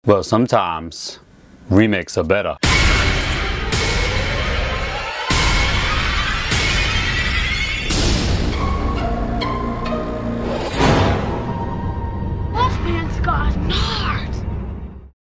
Well, sometimes remakes are better.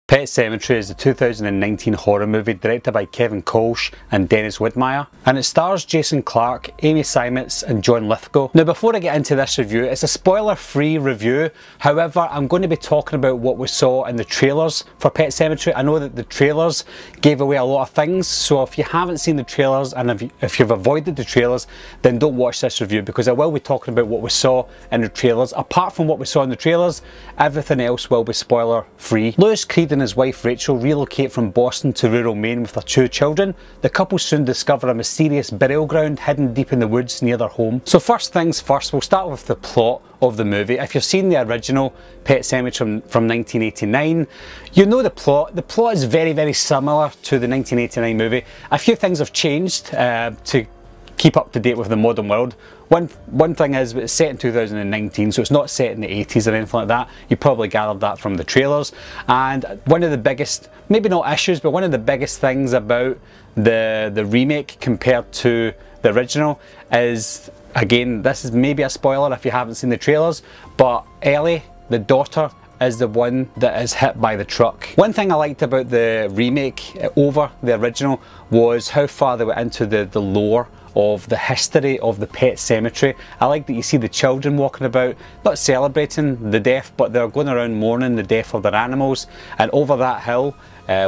Pet Sematary is a 2019 horror movie directed by Kevin Kolsch and Dennis Widmeyer, and it stars Jason Clarke, Amy Seimetz and John Lithgow. Now, before I get into this review, it's a spoiler-free review. However, I'm going to be talking about what we saw in the trailers for Pet Sematary. I know that the trailers gave away a lot of things, so if you haven't seen the trailers and if you've avoided the trailers, then don't watch this review, because I will be talking about what we saw in the trailers. Apart from what we saw in the trailers, everything else will be spoiler-free. Louis Creed and his wife Rachel relocate from Boston to rural Maine with their 2 children. The couple soon discover a mysterious burial ground hidden deep in the woods near their home. So first things first, we'll start with the plot of the movie. If you've seen the original Pet Sematary from 1989, you know the plot. The plot is very, very similar to the 1989 movie. A few things have changed to keep up to date with the modern world. One thing is, it's set in 2019, so it's not set in the 80s or anything like that. You probably gathered that from the trailers. And one of the biggest, maybe not issues, but one of the biggest things about the remake compared to the original is, again, this is maybe a spoiler if you haven't seen the trailers, but Ellie, the daughter, is the one that is hit by the truck. One thing I liked about the remake over the original was how far they went into the lore of the history of the Pet Sematary. I like that you see the children walking about, not celebrating the death, but they're going around mourning the death of their animals. And over that hill,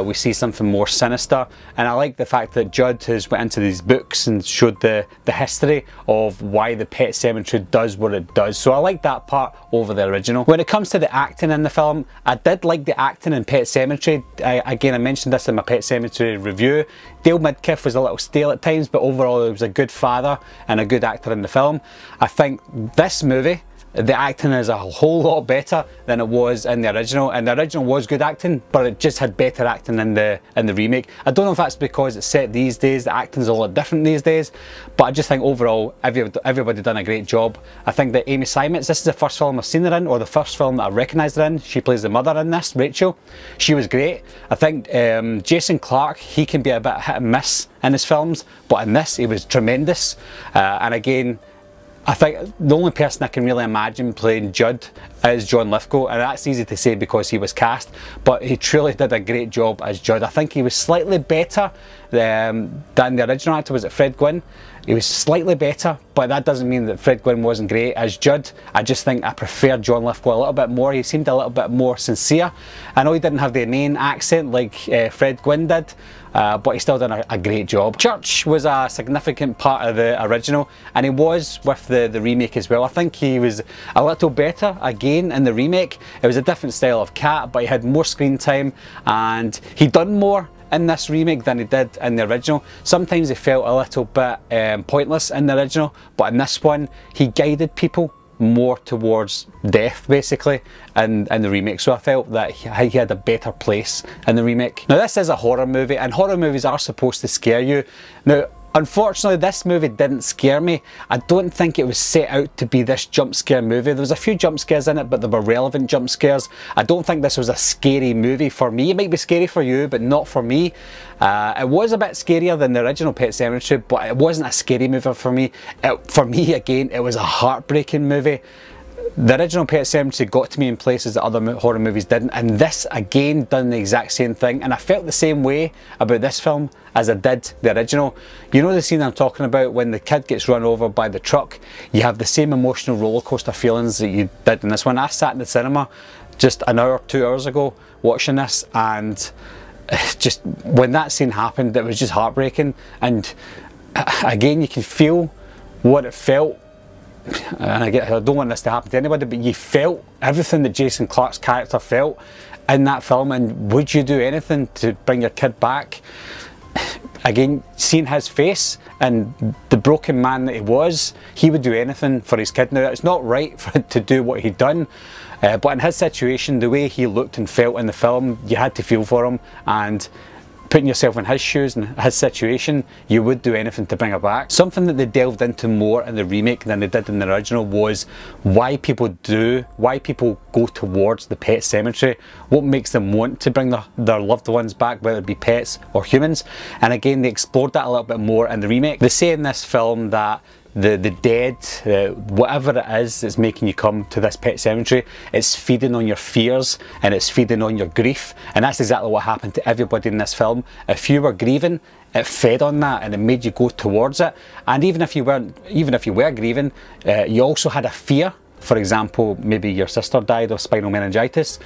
we see something more sinister. And I like the fact that Judd has went into these books and showed the history of why the Pet Sematary does what it does. So I like that part over the original. When it comes to the acting in the film, I did like the acting in Pet Sematary. Again, I mentioned this in my Pet Sematary review. Dale Midkiff was a little stale at times, but overall he was a good father and a good actor in the film. I think this movie, the acting is a whole lot better than it was in the original, and the original was good acting, but it just had better acting in the remake. I don't know if that's because it's set these days, the acting's a lot different these days, but I just think overall everybody done a great job. I think that Amy Seimetz, this is the first film I've seen her in, or the first film that I recognised her in. She plays the mother in this, Rachel. She was great. I think Jason Clarke, he can be a bit hit and miss in his films, but in this he was tremendous. And again, I think the only person I can really imagine playing Judd is John Lithgow, and that's easy to say because he was cast, but he truly did a great job as Judd. I think he was slightly better than the original actor. Was it Fred Gwynne? He was slightly better, but that doesn't mean that Fred Gwynne wasn't great as Judd. I just think I prefer John Lithgow a little bit more. He seemed a little bit more sincere. I know he didn't have the Maine accent like Fred Gwynne did, but he still did a great job. Church was a significant part of the original, and he was with the remake as well. I think he was a little better again in the remake. It was a different style of cat, but he had more screen time and he done more in this remake than he did in the original. Sometimes he felt a little bit pointless in the original, but in this one he guided people more towards death basically in the remake, so I felt that he had a better place in the remake. Now, this is a horror movie, and horror movies are supposed to scare you. Now, unfortunately, this movie didn't scare me. I don't think it was set out to be this jump scare movie. There was a few jump scares in it, but they were relevant jump scares. I don't think this was a scary movie for me. It might be scary for you, but not for me. It was a bit scarier than the original Pet Sematary, but it wasn't a scary movie for me. For me, again, it was a heartbreaking movie. The original Pet Sematary got to me in places that other horror movies didn't, and this again done the exact same thing, and I felt the same way about this film as I did the original. You know the scene I'm talking about when the kid gets run over by the truck? You have the same emotional roller coaster feelings that you did in this one. I sat in the cinema just an hour, 2 hours ago watching this, and just when that scene happened, it was just heartbreaking. And again, you can feel what it felt. And I don't want this to happen to anybody, but you felt everything that Jason Clarke's character felt in that film. And would you do anything to bring your kid back? Again, seeing his face and the broken man that he was, he would do anything for his kid. Now, it's not right for him to do what he'd done, but in his situation, the way he looked and felt in the film, you had to feel for him. And putting yourself in his shoes and his situation, you would do anything to bring her back. Something that they delved into more in the remake than they did in the original was why people go towards the pet cemetery, what makes them want to bring their loved ones back, whether it be pets or humans. And again, they explored that a little bit more in the remake. They say in this film that the dead, whatever it is that's making you come to this pet cemetery, it's feeding on your fears and it's feeding on your grief. And that's exactly what happened to everybody in this film. If you were grieving, it fed on that and it made you go towards it. And even if you were grieving, you also had a fear. For example, maybe your sister died of spinal meningitis.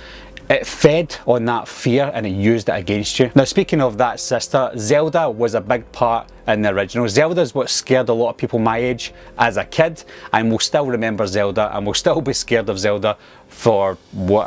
It fed on that fear and it used it against you. Now, speaking of that sister, Zelda was a big part in the original. Zelda is what scared a lot of people my age as a kid, and will still remember Zelda and will still be scared of Zelda for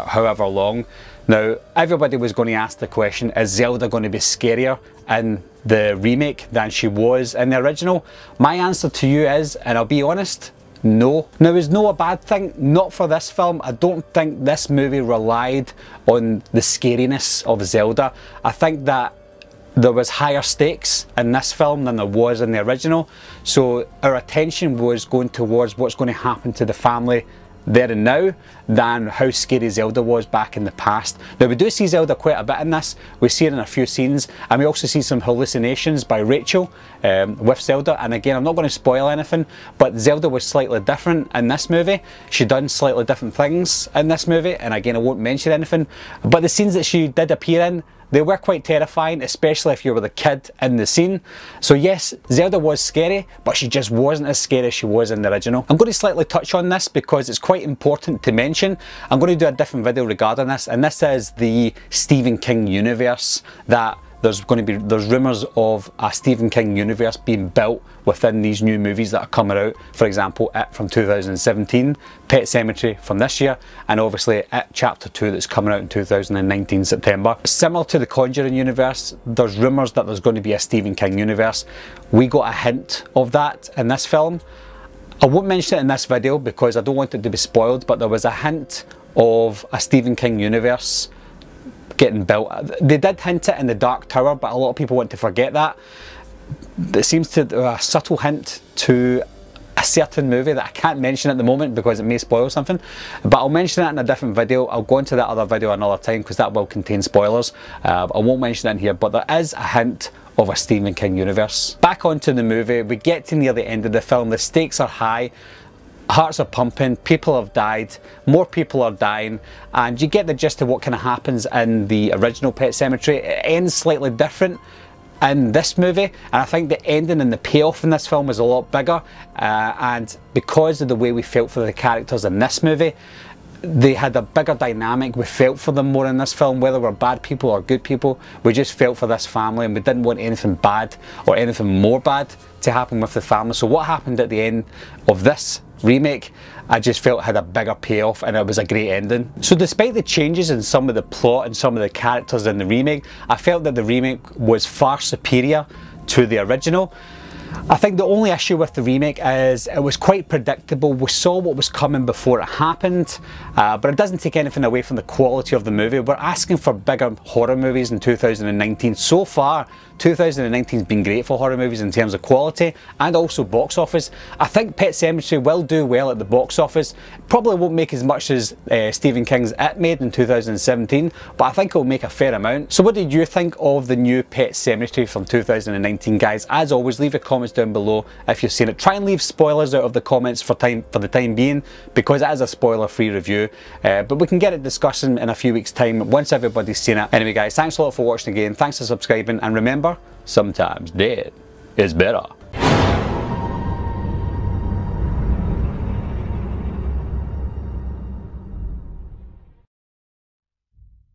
however long. Now, everybody was going to ask the question, is Zelda going to be scarier in the remake than she was in the original? My answer to you is, and I'll be honest, no. Now, is no a bad thing? Not for this film. I don't think this movie relied on the scariness of Zelda. I think that there was higher stakes in this film than there was in the original. So our attention was going towards what's going to happen to the family there and now than how scary Zelda was back in the past. Now, we do see Zelda quite a bit in this. We see it in a few scenes, and we also see some hallucinations by Rachel with Zelda. And again, I'm not going to spoil anything, but Zelda was slightly different in this movie. She done slightly different things in this movie, and again, I won't mention anything, but the scenes that she did appear in, they were quite terrifying, especially if you were the kid in the scene. So yes, Zelda was scary, but she just wasn't as scary as she was in the original. I'm going to slightly touch on this because it's quite important to mention. I'm going to do a different video regarding this, and this is the Stephen King universe. That there's rumours of a Stephen King universe being built within these new movies that are coming out. For example, It from 2017, Pet Sematary from this year, and obviously It Chapter 2 that's coming out in 2019 September. Similar to the Conjuring universe, there's rumours that there's going to be a Stephen King universe. We got a hint of that in this film. I won't mention it in this video because I don't want it to be spoiled, but there was a hint of a Stephen King universe getting built. They did hint it in The Dark Tower, but a lot of people want to forget that. There seems to be a subtle hint to a certain movie that I can't mention at the moment because it may spoil something, but I'll mention that in a different video. I'll go into that other video another time because that will contain spoilers. I won't mention it in here, but there is a hint of a Stephen King universe. Back onto the movie, we get to near the end of the film. The stakes are high. Hearts are pumping, people have died, more people are dying, and you get the gist of what kind of happens in the original Pet Sematary. It ends slightly different in this movie, and I think the ending and the payoff in this film was a lot bigger, and because of the way we felt for the characters in this movie, they had a bigger dynamic. We felt for them more in this film, whether we're bad people or good people. We just felt for this family, and we didn't want anything bad or anything more bad to happen with the family. So what happened at the end of this remake, I just felt had a bigger payoff, and it was a great ending. So despite the changes in some of the plot and some of the characters in the remake, I felt that the remake was far superior to the original. I think the only issue with the remake is it was quite predictable. We saw what was coming before it happened, but it doesn't take anything away from the quality of the movie. We're asking for bigger horror movies in 2019. So far, 2019 has been great for horror movies in terms of quality and also box office. I think Pet Sematary will do well at the box office. Probably won't make as much as Stephen King's It made in 2017, but I think it will make a fair amount. So what did you think of the new Pet Sematary from 2019, guys? As always, leave your comments down below if you've seen it. Try and leave spoilers out of the comments for the time being, because it is a spoiler-free review, but we can get it discussing in a few weeks' time once everybody's seen it. Anyway, guys, thanks a lot for watching again. Thanks for subscribing, and remember, sometimes dead is better.